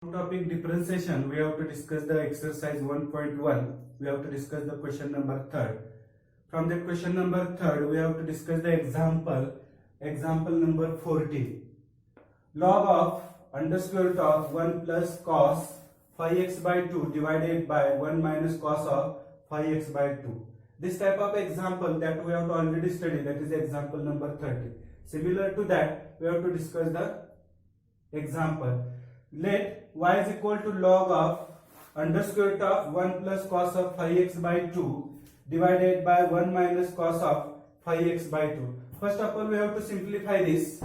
Topic differentiation, we have to discuss the exercise 1.1. We have to discuss the question number 3rd. From that question number 3rd, we have to discuss the example number 40. Log of under square root of 1 plus cos phi x by 2 divided by 1 minus cos of phi x by 2. This type of example that we have already studied, that is example number 30. Similar to that, we have to discuss the example. Let y is equal to log of under square root of 1 plus cos of phi x by 2 divided by 1 minus cos of phi x by 2. First of all, we have to simplify this.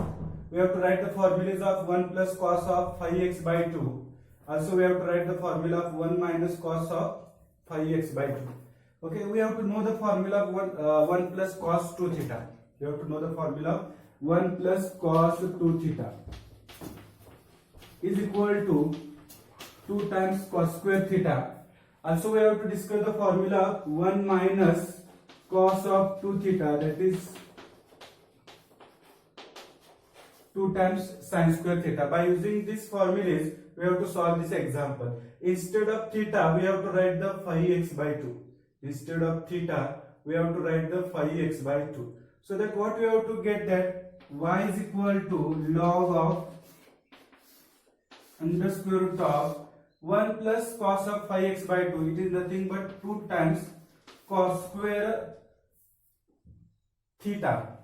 We have to write the formulas of 1 plus cos of phi x by 2. Also, we have to write the formula of 1 minus cos of phi x by 2. Okay, we have to know the formula of 1 plus cos 2 theta. We have to know the formula of 1 plus cos 2 theta is equal to 2 times cos square theta. Also, we have to discuss the formula of 1 minus cos of 2 theta, that is 2 times sin square theta. By using these formulas, we have to solve this example. Instead of theta, we have to write the phi x by 2. Instead of theta, we have to write the phi x by 2. So that what we have to get, that y is equal to log of under square root of 1 plus cos of phi x by 2. It is nothing but 2 times cos square theta.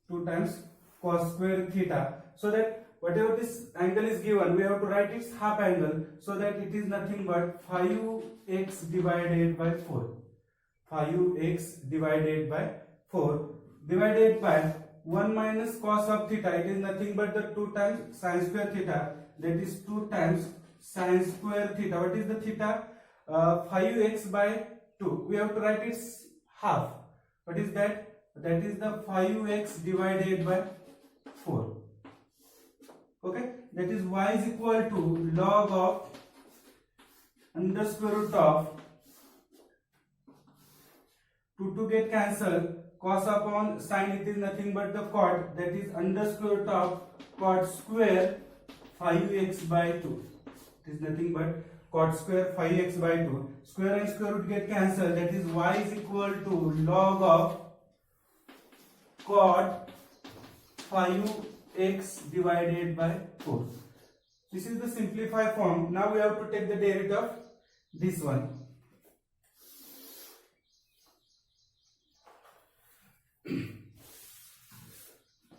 2 times cos square theta. So that whatever this angle is given, we have to write its half angle, so that it is nothing but 5x divided by 4. 5x divided by 4 divided by 1 minus cos of theta. It is nothing but the 2 times sin square theta, that is 2 times sin square theta. What is the theta? 5x by 2. We have to write its half. What is that? That is the 5x divided by 4. Okay, that is y is equal to log of under square root of 2 get cancelled, cos upon sin, it is nothing but the cot, that is under square root of cot square 5x by 2. It is nothing but cot square 5x by 2. Square and square root get cancelled, that is y is equal to log of cot 5x divided by 4. This is the simplified form. Now we have to take the derivative of this one.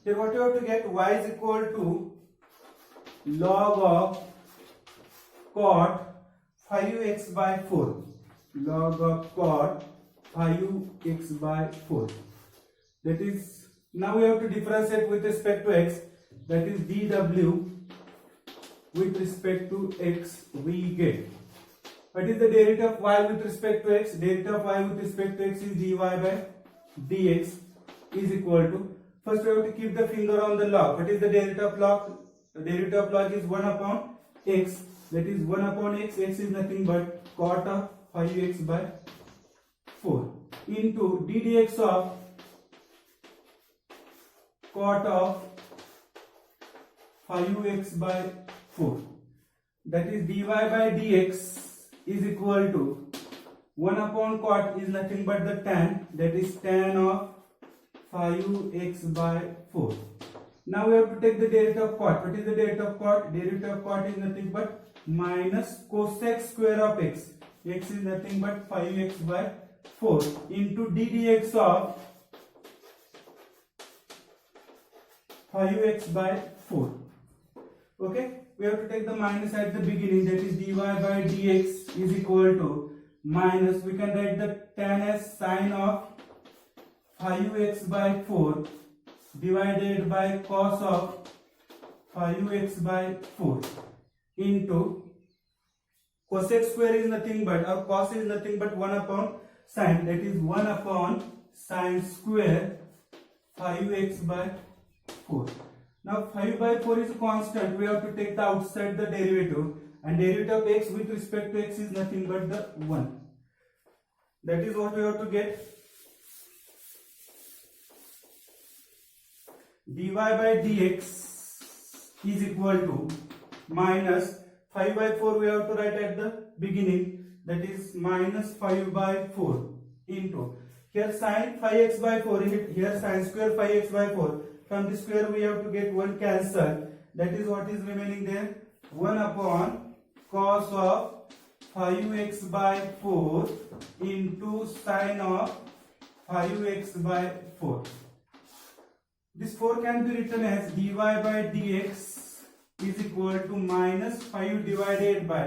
Here what you have to get, y is equal to log of cot 5x by 4. Log of cot 5x by 4. That is, now we have to differentiate with respect to x. That is dw with respect to x we get. What is the derivative of y with respect to x? Derivative of y with respect to x is dy by dx is equal to, first we have to keep the finger on the log. What is the derivative of log? The derivative of log is 1 upon x, that is 1 upon x, x is nothing but cot of 5x by 4 into ddx of cot of 5x by 4. That is dy by dx is equal to 1 upon cot is nothing but the tan, that is tan of 5x by 4. Now we have to take the derivative of cot. What is the derivative of cot? Derivative of cot is nothing but minus cosec square of x. X is nothing but 5x by 4 into ddx of 5x by 4. Okay, we have to take the minus at the beginning, that is dy by dx is equal to minus, we can write the tan as sine of 5x by 4 divided by cos of 5x by 4 into cosec square is nothing but, or cos is nothing but 1 upon sine, that is 1 upon sine square 5x by 4. Now 5 by 4 is a constant, we have to take the outside the derivative, and derivative of x with respect to x is nothing but the 1. That is what we have to get. dy by dx is equal to minus 5 by 4 we have to write at the beginning, that is minus 5 by 4 into, here sin 5x by 4, here sin square 5x by 4, from the square we have to get 1 cancel, that is what is remaining there, 1 upon cos of 5x by 4 into sin of 5x by 4. This 4 can be written as dy by dx is equal to minus 5 divided by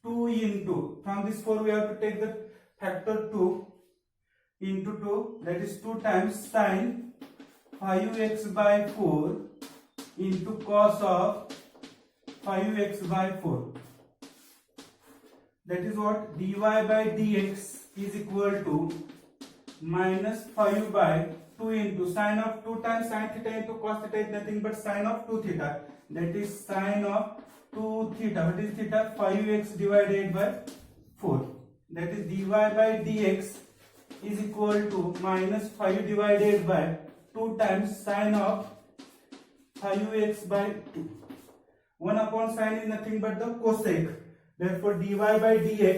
2 into, from this 4 we have to take the factor 2 into 2, that is 2 times sin 5x by 4 into cos of 5x by 4. That is what dy by dx is equal to minus 5 by 2 into sine of 2 times sin theta into cos theta is nothing but sine of 2 theta. That is sine of 2 theta. What is theta? 5x divided by 4. That is dy by dx is equal to minus 5 divided by 2 times sine of 5x by 2. 1 upon sine is nothing but the cosec. Therefore dy by dx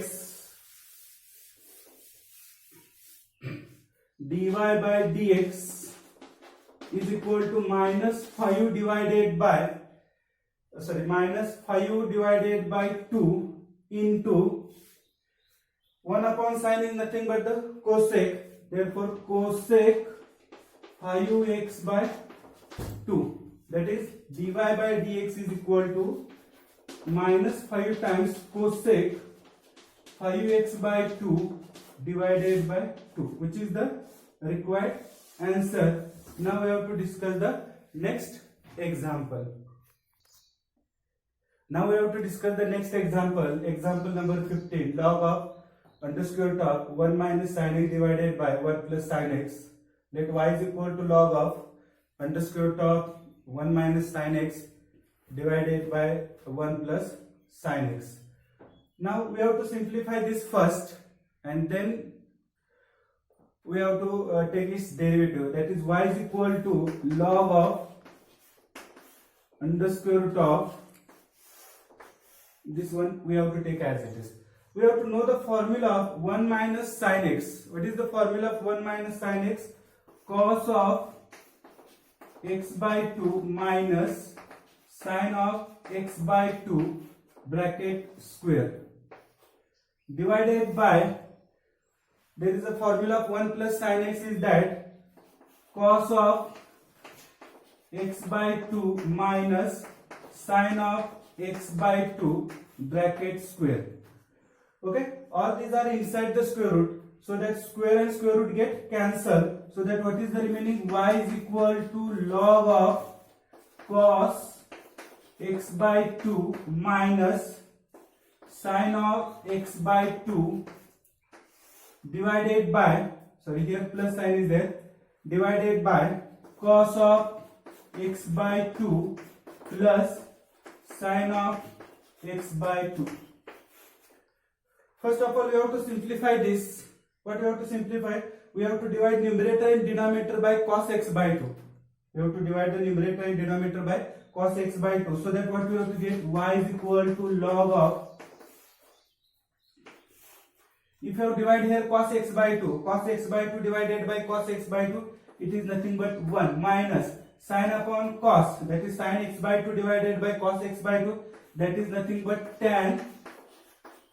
is equal to minus 5 divided by minus 5 divided by 2 into 1 upon sine is nothing but the cosec. Therefore cosec 5x by 2. That is dy by dx is equal to minus 5 times cosec 5x by 2 divided by 2, which is the required answer. Now we have to discuss the next example. Example number 15. Log of underscore root of 1 minus sin x divided by 1 plus sin x. Let y is equal to log of underscore root of 1 minus sin x divided by 1 plus sin x. Now we have to simplify this first, and then we have to take its derivative. That is y is equal to log of underscore root of, this one we have to take as it is. We have to know the formula of 1 minus sin x. What is the formula of 1 minus sin x? Cos of x by 2 minus sin of x by 2 bracket square divided by, there is a formula of 1 plus sin x is that cos of x by 2 minus sin of x by 2 bracket square. Okay, all these are inside the square root, so that square and square root get cancelled, so that what is the remaining? Y is equal to log of cos x by 2 minus sin of x by 2 divided by, sorry, here plus sign is there, divided by cos of x by 2 plus sin of x by 2. First of all, we have to simplify this. What we have to simplify? We have to divide numerator and denominator by cos x by 2. We have to divide the numerator and denominator by cos x by 2. So that what we have to get? Y is equal to log of, if you have divide here cos x by 2, cos x by 2 divided by cos x by 2, it is nothing but 1 minus sin upon cos, that is sin x by 2 divided by cos x by 2, that is nothing but tan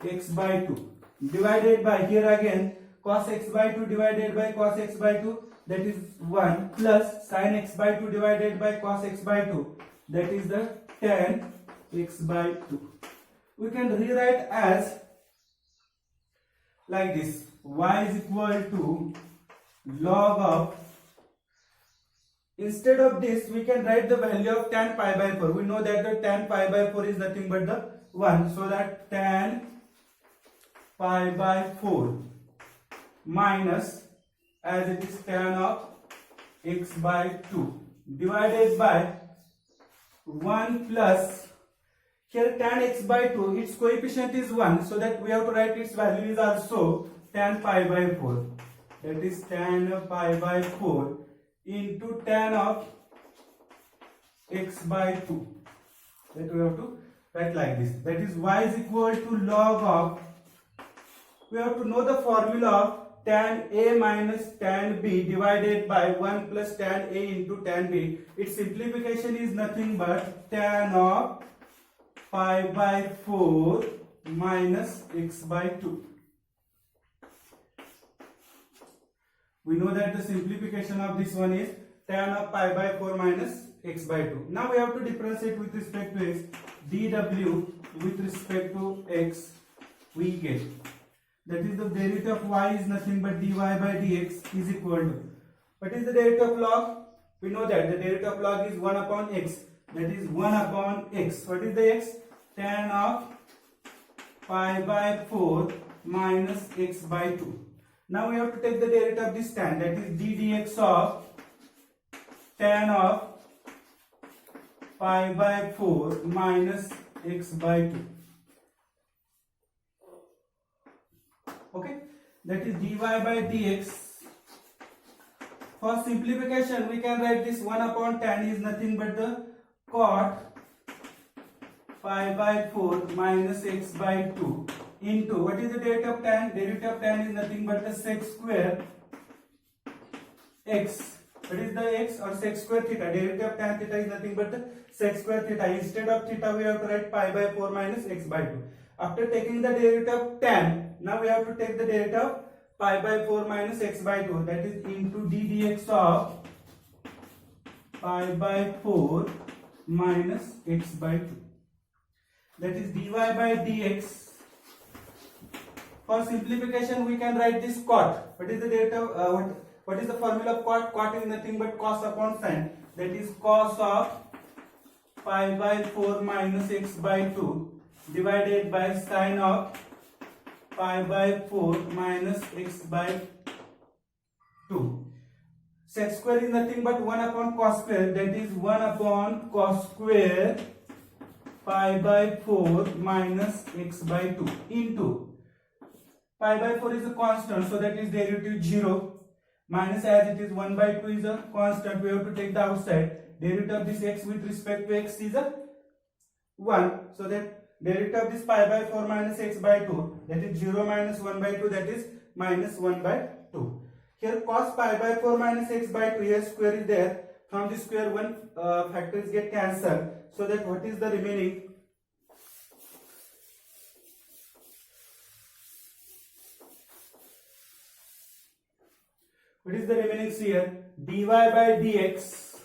x by 2 divided by, here again cos x by 2 divided by cos x by 2, that is 1 plus sin x by 2 divided by cos x by 2, that is the tan x by 2. We can rewrite as like this: y is equal to log of, instead of this we can write the value of tan pi by 4. We know that the tan pi by 4 is nothing but the 1, so that tan pi by 4 minus, as it is tan of x by 2 divided by 1 plus, here tan x by 2, its coefficient is 1, so that we have to write its value is also tan pi by 4. That is tan pi by 4 into tan of x by 2. That we have to Write like this. That is y is equal to log of, we have to know the formula of tan A minus tan B divided by 1 plus tan A into tan B. Its simplification is nothing but tan of pi by 4 minus x by 2. We know that the simplification of this one is tan of pi by 4 minus x by 2. Now we have to differentiate with respect to x. dw with respect to x we get. That is the derivative of y is nothing but dy by dx is equal to. What is the derivative of log? We know that the derivative of log is 1 upon x. That is 1 upon x. What is the x? Tan of pi by 4 minus x by 2. Now we have to take the derivative of this tan. That is d dx of tan of pi by 4 minus x by 2. Okay, that is dy by dx. For simplification, we can write this 1 upon tan is nothing but the cot pi by 4 minus x by 2 into, what is the derivative of tan? Derivative of tan is nothing but the sec square x. What is the x or sec square theta? Derivative of tan theta is nothing but the sec square theta. Instead of theta, we have to write pi by 4 minus x by 2. After taking the derivative of tan, now we have to take the derivative of pi by 4 minus x by 2. That is into d dx of pi by 4 minus x by 2. That is dy by dx. For simplification, we can write this cot. What is the derivative? What is the formula of cot? Cot is nothing but cos upon sin. That is cos of pi by 4 minus x by 2 divided by sin of pi by 4 minus x by 2. Sec square is nothing but 1 upon cos square. That is 1 upon cos square pi by 4 minus x by 2 into pi by 4 is a constant, so that is derivative 0. Minus, as it is 1 by 2 is a constant, we have to take the outside. Derivative of this x with respect to x is a 1. So that derivative of this pi by 4 minus x by 2, that is 0 minus 1 by 2, that is minus 1 by 2. Here cos pi by 4 minus x by 2, here square is there. From the square, one factors get cancelled. So that what is the remaining? What is the remaining here? dy by dx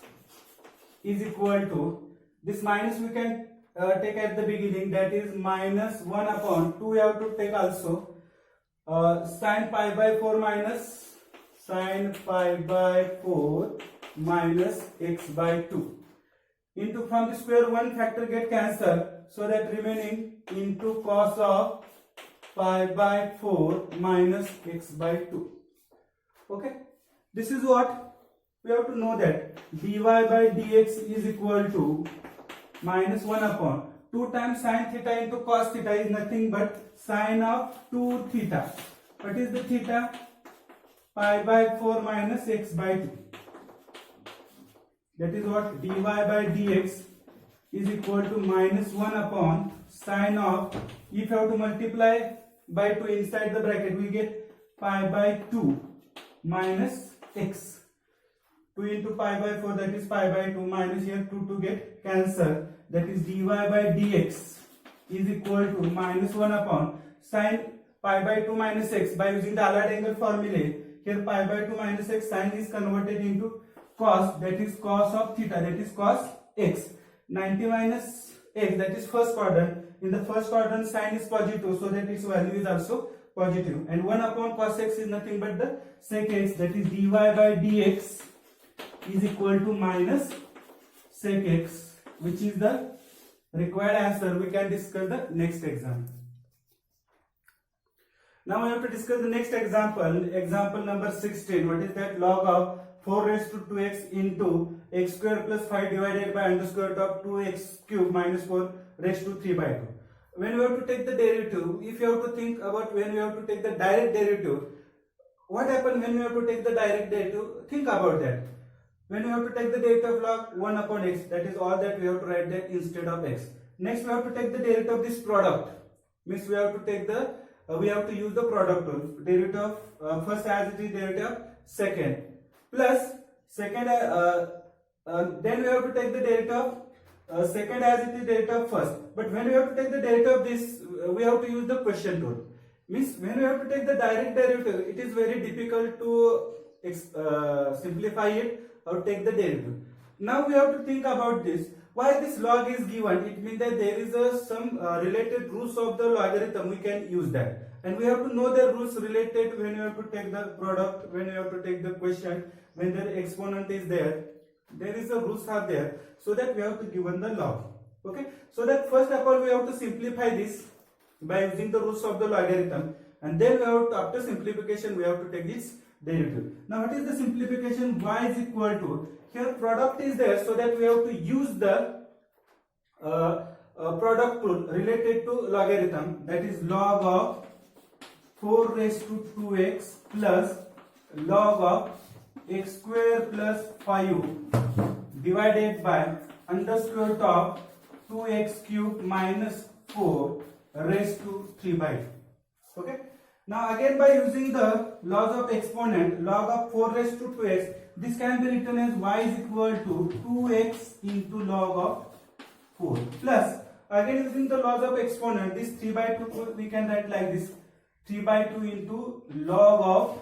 is equal to, this minus we can take at the beginning, that is minus 1 upon 2 we have to take also, sin pi by 4 minus sin pi by 4 minus x by 2 into, from the square one factor get cancelled, so that remaining into cos of pi by 4 minus x by 2. Okay, this is what we have to know, that dy by dx is equal to minus 1 upon 2 times sin theta into cos theta is nothing but sin of 2 theta. What is the theta? Pi by 4 minus x by 2. That is what dy by dx is equal to minus 1 upon sin of, if you have to multiply by 2 inside the bracket, we get pi by 2 minus x. 2 into pi by 4, that is pi by 2, minus here 2 to get cancelled. That is dy by dx is equal to minus 1 upon sin pi by 2 minus x. By using the allied angle formulae, here pi by 2 minus x, sin is converted into cos, that is cos of theta, that is cos x. 90 minus x, that is first quadrant. In the first quadrant, sin is positive, so that its value is also positive. And 1 upon cos x is nothing but the sec x, that is dy by dx is equal to minus sec x, which is the required answer. We can discuss the next example. Now we have to discuss the next example, example number 16. What is that? Log of 4 raised to 2x into x square plus 5 divided by under square root of 2x cube minus 4 raised to 3 by 2. When we have to take the derivative, if you have to think about when we have to take the direct derivative, what happens when we have to take the direct derivative? Think about that. When we have to take the derivative of log 1 upon x, that is all that we have to write that instead of x. Next we have to take the derivative of this product. Means we have to take the we have to use the product rule. Derivative of first as it is derivative of second plus second then we have to take the derivative of second as it is derivative of first. But when we have to take the derivative of this we have to use the quotient rule. Means when we have to take the direct derivative, it is very difficult to simplify it or take the derivative. Now we have to think about this. Why this log is given? It means that there is some related rules of the logarithm. We can use that, and we have to know the rules related when you have to take the product, when you have to take the quotient, when the exponent is there. There is a rules are there, so that we have to given the log. Okay, so that first of all we have to simplify this by using the rules of the logarithm, and then we have to, after simplification we have to take this derivative. Now what is the simplification? Y is equal to, here product is there, so that we have to use the product rule related to logarithm, that is log of 4 raised to 2x plus log of x square plus 5 divided by under square root of 2x cubed minus 4 raised to 3 by 2. Okay. Now again by using the laws of exponent, log of 4 raised to 2x, this can be written as y is equal to 2x into log of 4 plus again using the laws of exponent, this 3 by 2 we can write like this, 3 by 2 into log of,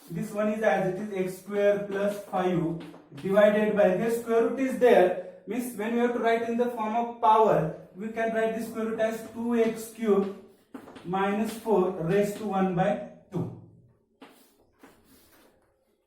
this one is as it is x square plus 5 divided by, here square root is there, means when we have to write in the form of power, we can write this square root as 2x cubed minus 4 raised to 1 by 2.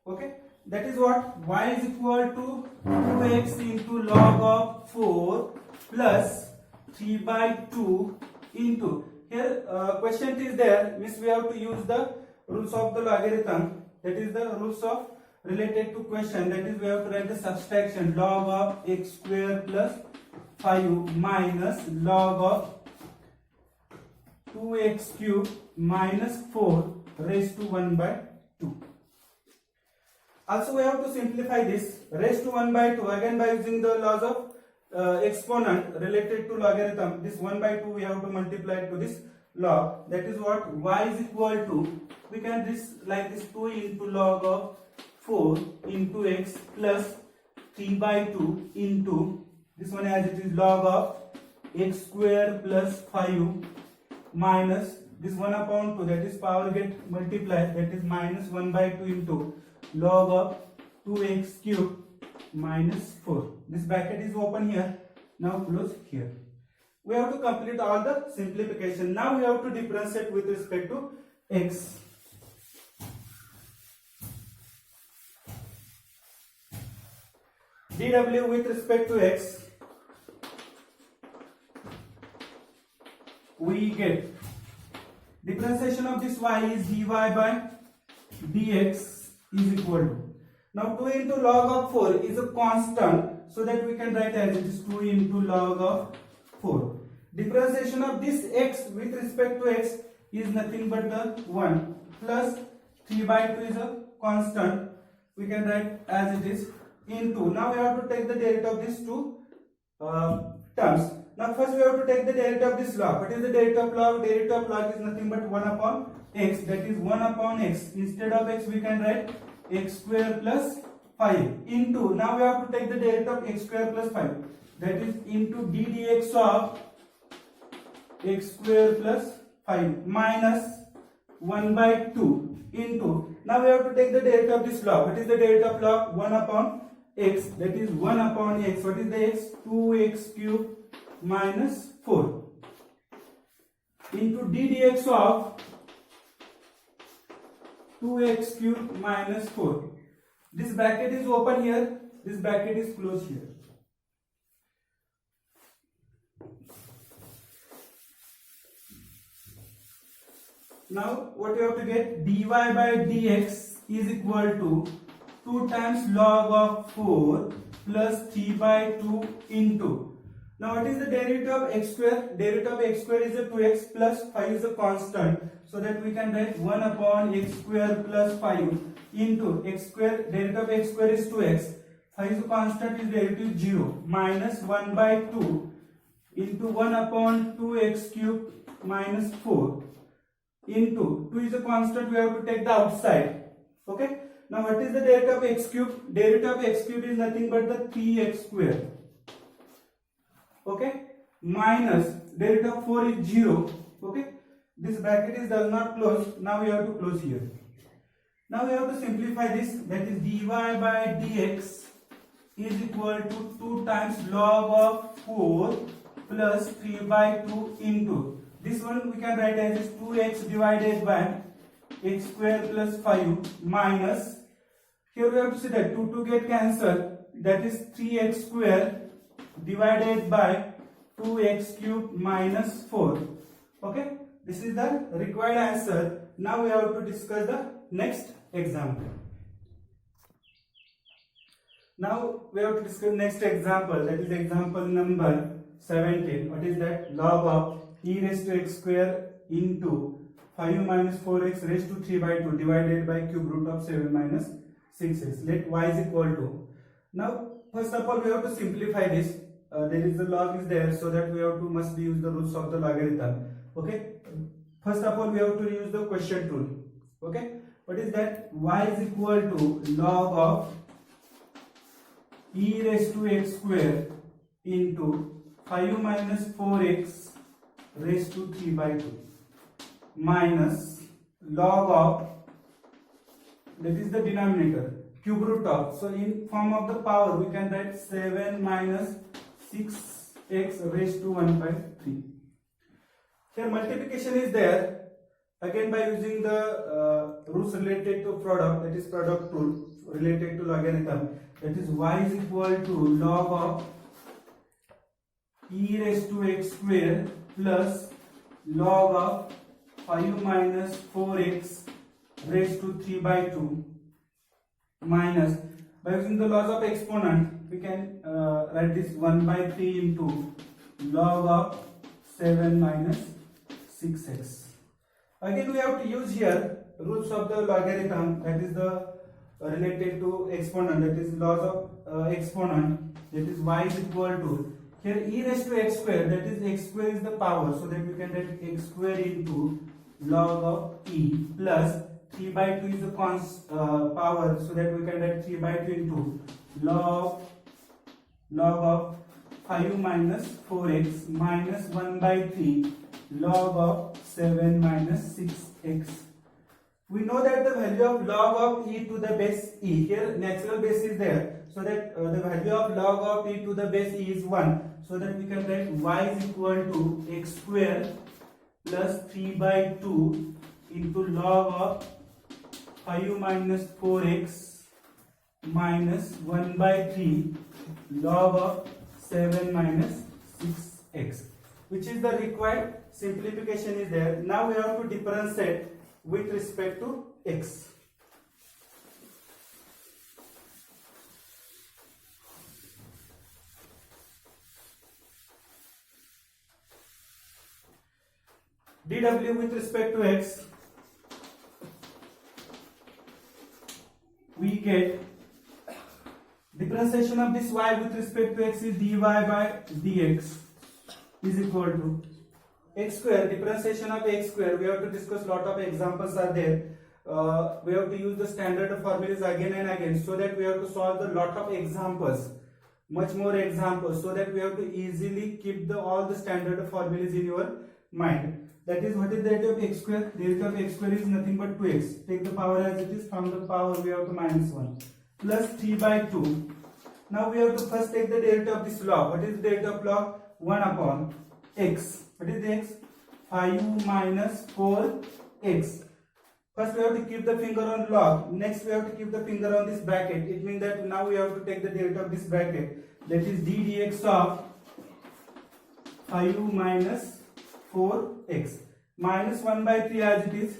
Okay, that is what y is equal to 2x into log of 4 plus 3 by 2 into, here quotient is there, means we have to use the rules of the logarithm, that is the rules of related to quotient, that is we have to write the subtraction, log of x square plus 5 minus log of 2x cubed minus 4 raised to 1 by 2. Also we have to simplify this, raised to 1 by 2 again by using the laws of exponent related to logarithm, this 1 by 2 we have to multiply to this log, that is what y is equal to, we can this like this 2 into log of 4 into x plus 3 by 2 into this one as it is log of x square plus 5 minus this 1 upon 2, that is power get multiplied, that is minus 1 by 2 into log of 2x cubed minus 4. This bracket is open here, now close here. We have to complete all the simplification. Now we have to differentiate with respect to x. dw with respect to x, we get differentiation of this y is dy by dx is equal to, now 2 into log of 4 is a constant, so that we can write as it is 2 into log of 4. Differentiation of this x with respect to x is nothing but the 1 plus 3 by 2 is a constant, we can write as it is into, now we have to take the derivative of these two terms. Now first we have to take the derivative of this log. What is the derivative of log? Derivative of log is nothing but 1 upon x, that is 1 upon x, instead of x we can write x square plus 5 into, now we have to take the derivative of x square plus 5, that is into d dx of x square plus 5 minus 1 by 2 into, now we have to take the derivative of this log. What is the derivative of log? 1 upon x, that is 1 upon x. What is the x? 2x cubed minus 4 into d dx of 2x cubed minus 4. This bracket is open here, this bracket is closed here. Now what you have to get, dy by dx is equal to 2 times log of 4 plus 3 by 2 into, now what is the derivative of x square? Derivative of x square is a 2x plus 5 is a constant, so that we can write 1 upon x square plus 5 into x square, derivative of x square is 2x, 5 is a constant, is derivative 0 minus 1 by 2 into 1 upon 2x cube minus 4 into 2 is a constant, we have to take the outside. Okay. Now what is the derivative of x cube? Derivative of x cube is nothing but the 3x square. Okay. Minus derivative of 4 is 0. Okay. This bracket is does not close. Now we have to close here. Now we have to simplify this. That is dy by dx is equal to 2 times log of 4 plus 3 by 2 into. This one we can write as 2x divided by x square plus 5 minus. Here we have to see that 2 get cancelled. That is 3x square divided by 2x cube minus 4. Okay. This is the required answer. Now we have to discuss the next example. Now we have to discuss next example. That is example number 17. What is that? Log of e raised to x square into 5 minus 4x raised to 3 by 2 divided by cube root of 7 minus 6x. Let y is equal to. Now first of all we have to simplify this. There is the log is there, so that we have to must use the roots of the logarithm. Okay. First of all we have to use the quotient rule. Okay. What is that? Y is equal to log of e raised to x square into 5 minus 4x raised to 3 by 2 minus log of, that is the denominator, cube root of. So in form of the power we can write 7 minus 6x raised to 1 by 3. Here multiplication is there. Again by using the roots related to product, that is product rule related to logarithm, that is y is equal to log of e raised to x square plus log of 5 minus 4x raised to 3 by 2 minus, by using the laws of exponent we can write this 1 by 3 into log of 7 minus 6x. Again we have to use here roots of the logarithm, that is the related to exponent, that is laws of exponent, that is y is equal to, here e raised to x square, that is x square is the power, so that we can write x square into log of e plus 3 by 2 is the power, so that we can write 3 by 2 into log of 5 minus 4x minus 1 by 3 log of 7 minus 6x. We know that the value of log of e to the base e, here natural base is there, so that the value of log of e to the base e is 1, so that we can write y is equal to x square plus 3 by 2 into log of 5 minus 4x minus 1 by 3 log of 7 minus 6x, which is the required simplification is there. Now we have to differentiate with respect to x. dw with respect to x, we get differentiation of this y with respect to x is dy by dx is equal to x square. Differentiation of x square, we have to discuss lot of examples are there. We have to use the standard formulas again and again, so that we have to solve the lot of examples, much more examples, so that we have to easily keep all the standard formulas in your mind. That is, what is the derivative of x square? Derivative of x square is nothing but 2x. Take the power as it is. From the power we have to minus 1 plus 3 by 2. Now we have to first take the derivative of this log. What is the derivative of log? 1 upon x. What is the x? 5 minus 4x. First we have to keep the finger on log. Next we have to keep the finger on this bracket. It means that now we have to take the derivative of this bracket. That is d dx of 5 minus 4x minus 1 by 3 as it is,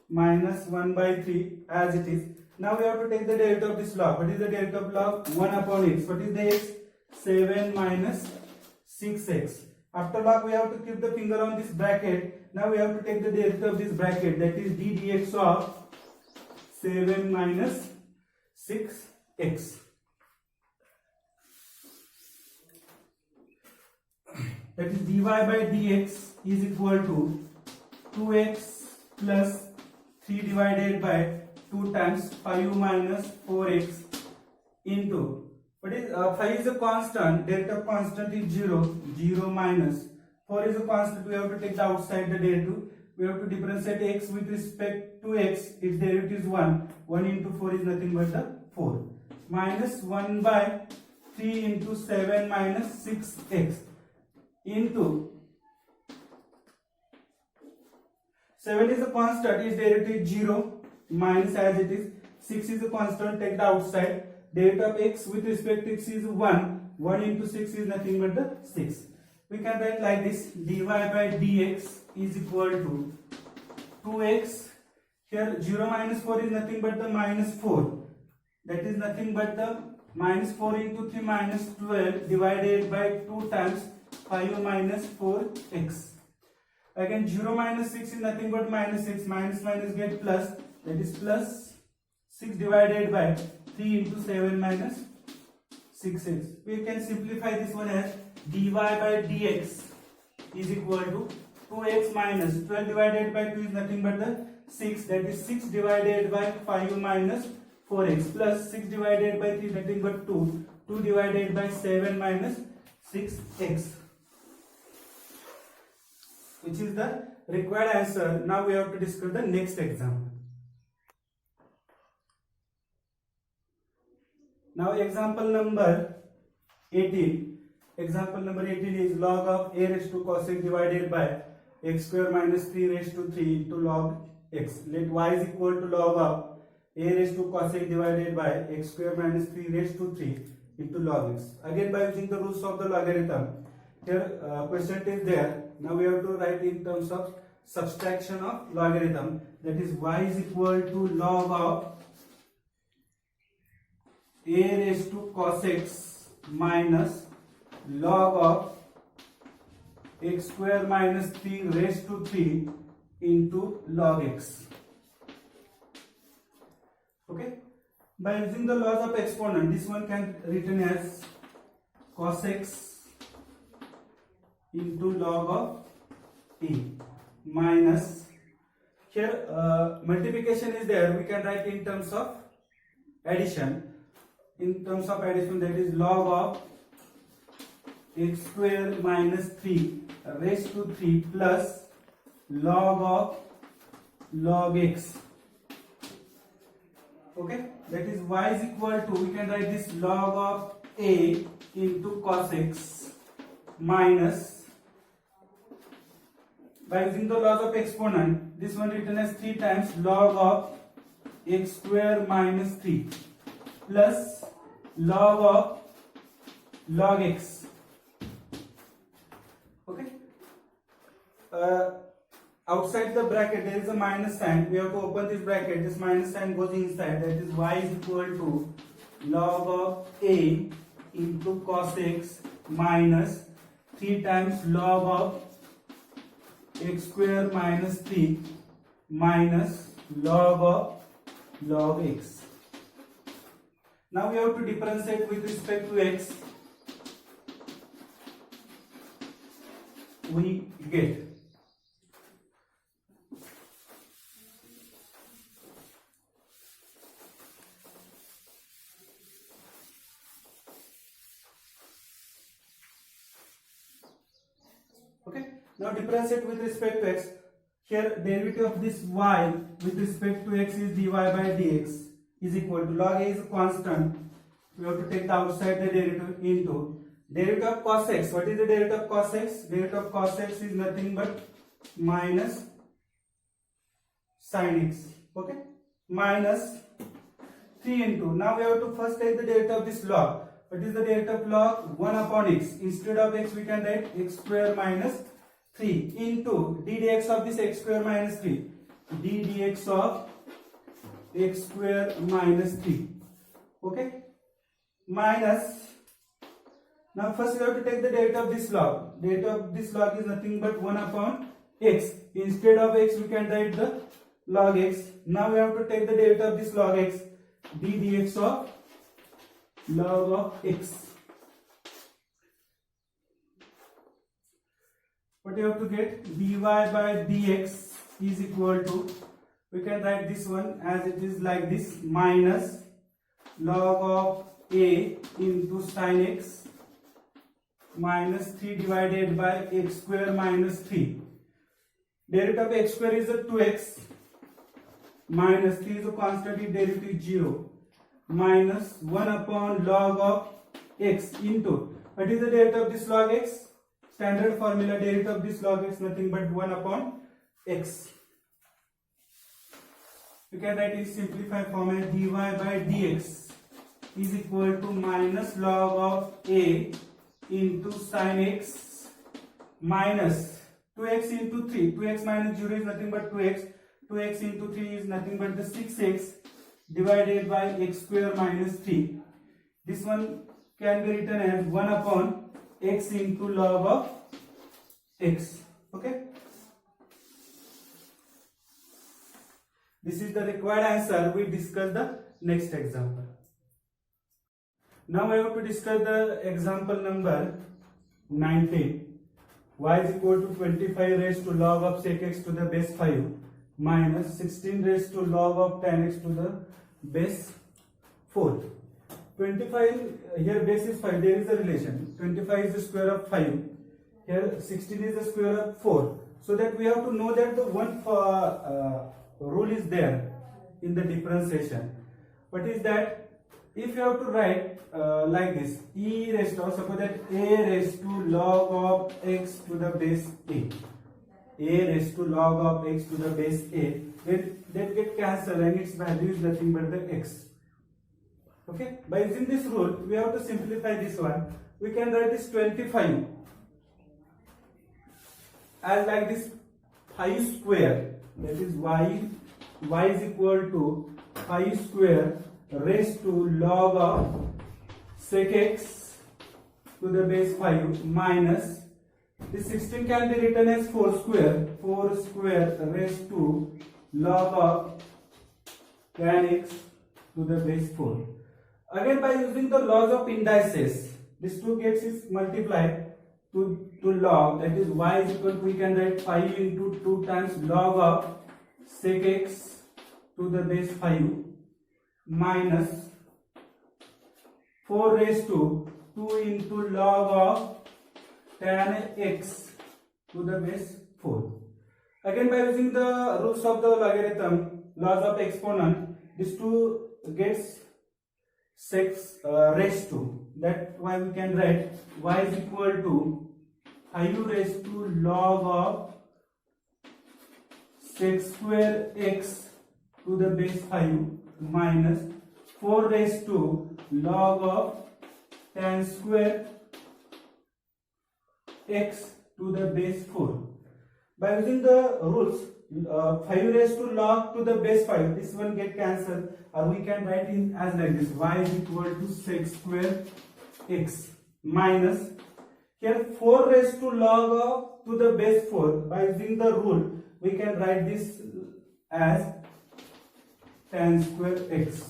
minus 1 by 3 as it is. Now we have to take the derivative of this log. What is the derivative of log? 1 upon x. What is the x? 7 minus 6x. After log we have to keep the finger on this bracket. Now we have to take the derivative of this bracket, that is d dx of 7 minus 6x. that is dy by dx is equal to 2x plus 3 divided by 2 times 5 minus 4x into what is 5 is a constant, derivative constant is 0, 0 minus 4 is a constant, we have to take the outside the derivative, we have to differentiate x with respect to x, its derivative is 1, 1 into 4 is nothing but the 4, minus 1 by 3 into 7 minus 6x into 7 is a constant, its derivative is 0, minus as it is, 6 is a constant, take the outside, derivative of x with respect to x is 1, 1 into 6 is nothing but the 6. We can write like this, dy by dx is equal to 2x, here 0 minus 4 is nothing but the minus 4, that is nothing but the minus 4 into 3 minus 12 divided by 2 times 5 minus 4x. Again 0 minus 6 is nothing but minus 6, minus minus get plus, that is plus 6 divided by 3 into 7 minus 6x. We can simplify this one as dy by dx is equal to 2x minus 12 divided by 2 is nothing but the 6, that is 6 divided by 5 minus 4x plus 6 divided by 3 nothing but 2, 2 divided by 7 minus 6x, which is the required answer. Now we have to discuss the next example. Now example number 18. Example number 18 is log of a raised to cos x divided by x square minus 3 raised to 3 into log x. Let y is equal to log of a raised to cos x divided by x square minus 3 raised to 3 into log x. Again by using the rules of the logarithm. Here quotient is there. Now we have to write in terms of subtraction of logarithm, that is y is equal to log of a raised to cos x minus log of x square minus 3 raised to 3 into log x. Okay, by using the laws of exponent, this one can written as cos x into log of a minus, here multiplication is there, we can write in terms of addition. In terms of addition, that is log of x square minus 3 raised to 3 plus log of log x. Okay, that is y is equal to, we can write this log of a into cos x minus, by using the laws of exponent, this one written as 3 times log of x square minus 3 plus log of log x. Okay, outside the bracket there is a minus sign, we have to open this bracket, this minus sign goes inside, that is y is equal to log of a into cos x minus 3 times log of x square minus 3 minus log of log x. Now we have to differentiate with respect to x. We get okay. Now differentiate with respect to x. Here derivative of this y with respect to x is dy by dx is equal to log a is a constant. We have to take the outside the derivative into derivative of cos x. What is the derivative of cos x? Derivative of cos x is nothing but minus sin x. Okay, minus 3 into. Now we have to first take the derivative of this log. What is the derivative of log? 1 upon x. Instead of x we can write x square minus 3 into d dx of this x square minus 3. d dx of x square minus 3. Okay, minus, now first we have to take the derivative of this log. Derivative of this log is nothing but 1 upon x. Instead of x we can write the log x. Now we have to take the derivative of this log x, d dx of log of x. what you have to get? Dy by dx is equal to, we can write this one as it is like this, minus log of a into sin x minus 3 divided by x square minus 3. Derivative of x square is a 2x minus 3 is a constant, in derivative 0, minus 1 upon log of x into, what is the derivative of this log x? Standard formula, derivative of this log x nothing but 1 upon x. You can write in simplified form as dy by dx is equal to minus log of a into sin x minus 2x into 3. 2x minus 0 is nothing but 2x. 2x into 3 is nothing but the 6x divided by x square minus 3. This one can be written as 1 upon x into log of x. Okay. This is the required answer. We discuss the next example. Now I have to discuss the example number 19. Y is equal to 25 raised to log of sec x to the base 5 minus 16 raised to log of tan x to the base 4. 25, here base is 5, there is a relation. 25 is the square of 5. Here 16 is the square of 4. So that we have to know that the one rule is there in the differentiation. What is that? If you have to write like this, e raised to, suppose that a raised to log of x to the base a raised to log of x to the base a, then that get cancelled and its value is nothing but the x. Okay, by using this rule we have to simplify this one. We can write this 25 as like this 5 square, that is y is equal to 5 square raised to log of sec x to the base 5 minus this 16 can be written as 4 square raised to log of tan x to the base 4. Again, by using the laws of indices, this 2 gets is multiplied to log, that is y is equal to, we can write 5 into 2 times log of sec x to the base 5 minus 4 raised to 2 into log of tan x to the base 4. Again, by using the rules of the logarithm, laws of exponent, this 2 gets 6 raised to. That's why we can write y is equal to 5 raised to log of sec square x to the base 5 minus 4 raised to log of tan square x to the base 4. By using the rules, 5 raised to log to the base 5, this one get cancelled, or we can write in as like this, y is equal to sec square x minus, here 4 raised to log of to the base 4. By using the rule, we can write this as tan square x.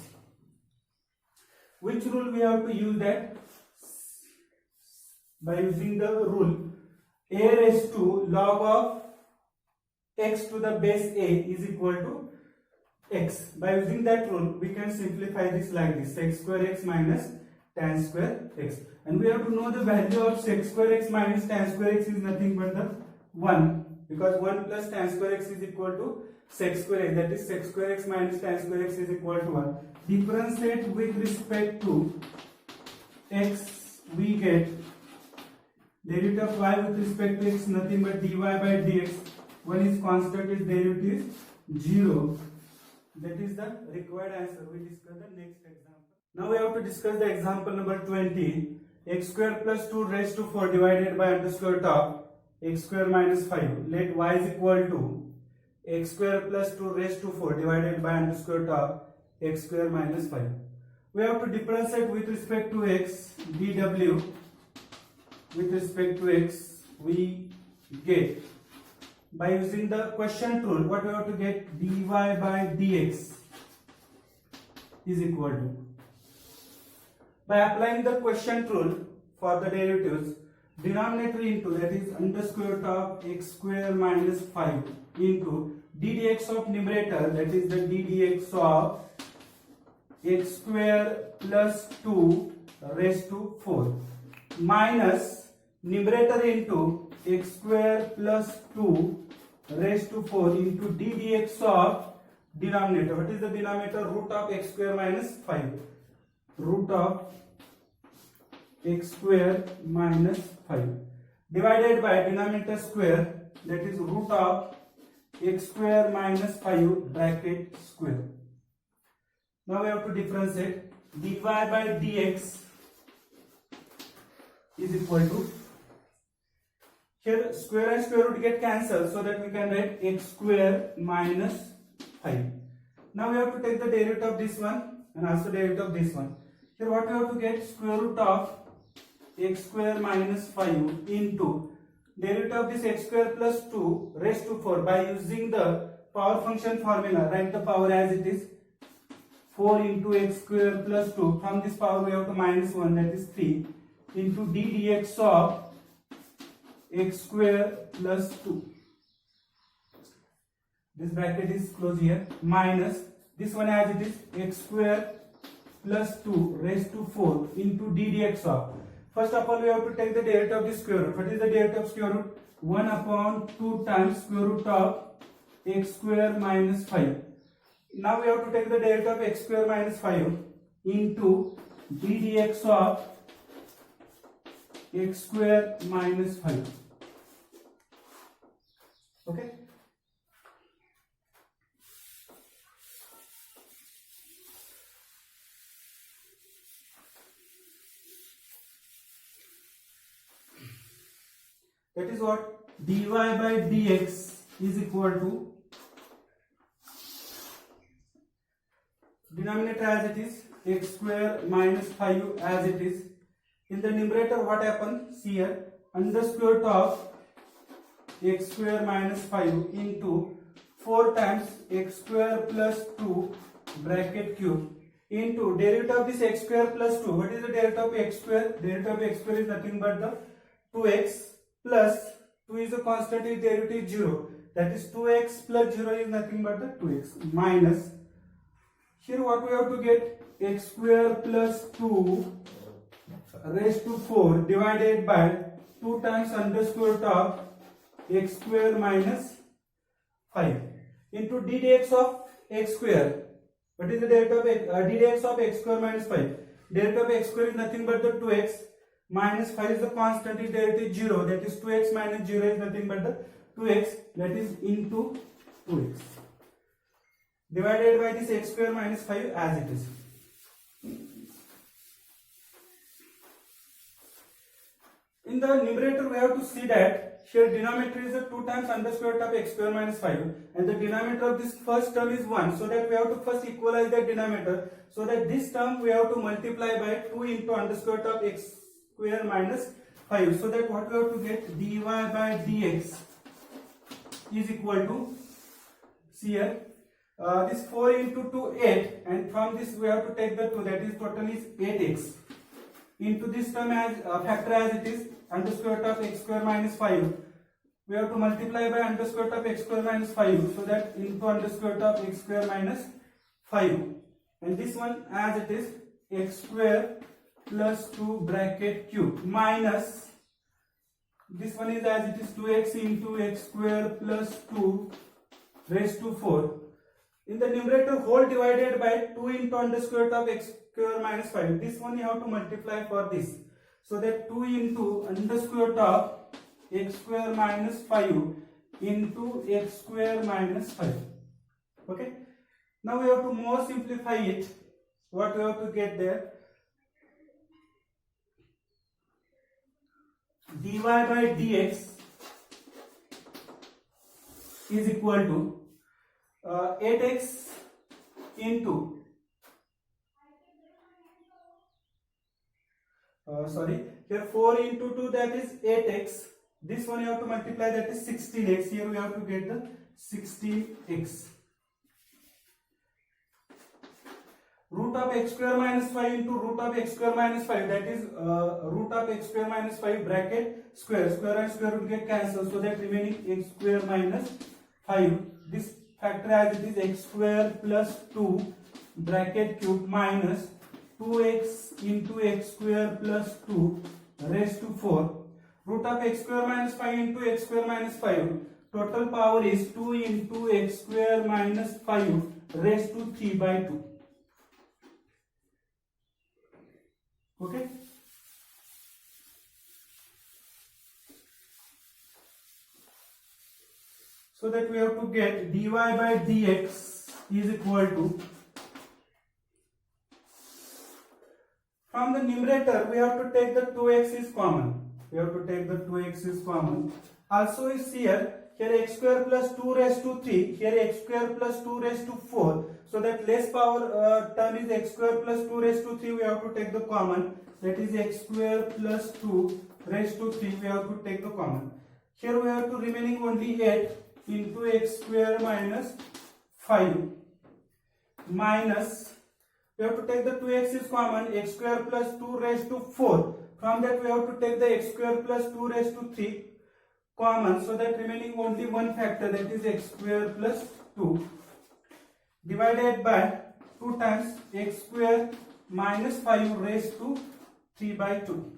Which rule we have to use that? By using the rule, a raised to log of x to the base a is equal to x. By using that rule, we can simplify this like this, sec square x minus tan square x. And we have to know the value of sec square x minus tan square x is nothing but the 1, because 1 plus tan square x is equal to sec square x, that is sec square x minus tan square x is equal to 1. Differentiate with respect to x, we get derivative of y with respect to x nothing but dy by dx. One is constant, its derivative is 0. That is the required answer. We discuss the next example. Now we have to discuss the example number 20. X square plus 2 raised to 4 divided by underscore top x square minus 5. Let y is equal to x square plus 2 raised to 4 divided by underscore top x square minus 5. We have to differentiate with respect to x, dw with respect to x, we get, by using the quotient rule, what we have to get, dy by dx is equal to, by applying the quotient rule for the derivatives, denominator into, that is under square root of x square minus 5 into d dx of numerator, that is the d dx of x square plus 2 raised to 4 minus numerator into x square plus 2 raised to 4 into d dx of denominator. What is the denominator? Root of x square minus 5. Root of x square minus 5 divided by denominator square, that is root of x square minus 5 bracket square. Now we have to differentiate. Dy by dx is equal to, here square and square root get cancelled, so that we can write x square minus 5. Now we have to take the derivative of this one and also derivative of this one. Here what we have to get? Square root of x square minus 5 into derivative of this x square plus 2 raised to 4. By using the power function formula, write the power as it is. 4 into x square plus 2. From this power we have to minus 1, that is 3 into d dx of x square plus 2. This bracket is closed here. Minus this one as it is, x square plus 2 raised to 4 into d dx of. First of all we have to take the derivative of the square root. What is the derivative of square root? 1 upon 2 times square root of x square minus 5. Now we have to take the derivative of x square minus 5 into d dx of x square minus 5. Okay. That is what? Dy by dx is equal to, denominator as it is, x square minus 5 as it is. In the numerator what happens? See here, under square root of x square minus 5 into 4 times x square plus 2 bracket cube into derivative of this x square plus 2. What is the derivative of x square? Derivative of x square is nothing but the 2x plus 2 is a constant, is derivative 0. That is 2x plus 0 is nothing but the 2x minus. Here what we have to get? X square plus 2 raised to 4 divided by 2 times under square root of x square minus 5 into d dx of x square. What is the derivative of d dx of x square minus 5? Derivative of x square is nothing but the 2x minus 5 is the constant, is derivative 0. That is 2x minus 0 is nothing but the 2x, that is into 2x divided by this x square minus 5 as it is. In the numerator we have to see that here denominator is a 2 times under square root of x square minus 5 and the denominator of this first term is 1, so that we have to first equalize the denominator, so that this term we have to multiply by 2 into under square root of x square minus 5, so that what we have to get? Dy by dx is equal to, see here, this 4 into 2 8, and from this we have to take the 2, that is total is 8x into this term as factor as it is under square root of x square minus 5. We have to multiply by under square root of x square minus 5, so that into under square root of x square minus 5, and this one as it is, x square plus 2 bracket cube minus this one is as it is, 2x into x square plus 2 raised to 4. In the numerator, whole divided by 2 into under square root of x square minus 5. This one you have to multiply for this, so that 2 into under square root of x square minus 5 into x square minus 5. Okay. Now we have to more simplify it. What we have to get there? Dy by dx is equal to 8x into here 4 into 2, that is 8x. This one you have to multiply, that is 16x. Here we have to get the 16x. root of x square minus 5 into root of x square minus 5, that is root of x square minus 5 bracket square and square root get cancelled, so that remaining x square minus 5, this factor as it is x square plus 2 bracket cube minus 2x into x square plus 2 raised to 4, root of x square minus 5 into x square minus 5, total power is 2 into x square minus 5 raised to 3 by 2. Okay. So that we have to get dy by dx is equal to, from the numerator we have to take the 2x is common. We have to take the 2x is common. Also is here x square plus 2 raised to 3, here x square plus 2 raised to 4. So that less power term is x square plus 2 raised to 3, we have to take the common. That is x square plus 2 raised to 3, we have to take the common. Here we have to remaining only 8 into x square minus 5 minus, we have to take the 2x is common, x square plus 2 raised to 4. From that we have to take the x square plus 2 raised to 3 common, so that remaining only one factor, that is x square plus 2, divided by 2 times x square minus 5 raised to 3 by 2.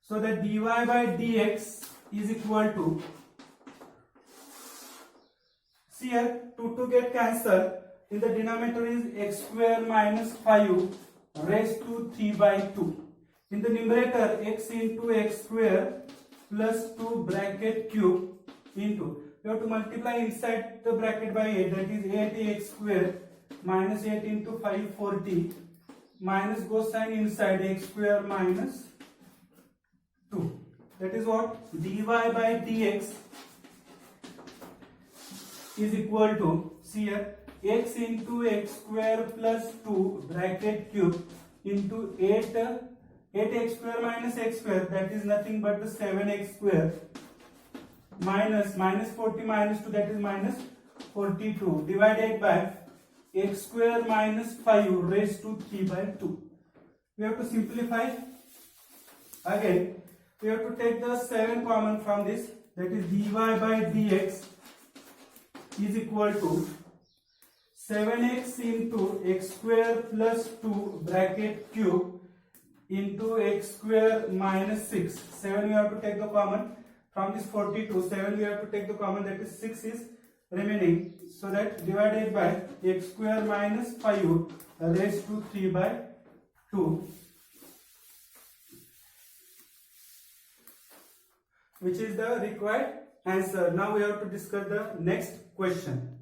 So that dy by dx is equal to, see here 2 get cancelled, in the denominator is x square minus 5 raised to 3 by 2. In the numerator x into x square plus 2 bracket cube into, we have to multiply inside the bracket by 8, that is 8x square minus 8 into 5 40 minus goes sign inside x square minus 2. That is what dy by dx is equal to, see here x into x square plus 2 bracket cube into 8x square minus x square, that is nothing but the 7x square minus 40 minus 2, that is minus 42, divided by x square minus 5 raised to 3 by 2. We have to simplify. Again we have to take the 7 common from this, that is dy by dx is equal to 7x into x square plus 2 bracket cube into x square minus 6. 7 we have to take the common from this 42, 7 we have to take the common, that is 6 is remaining, so that divided by x square minus 5 raised to 3 by 2, which is the required answer. Now we have to discuss the next question.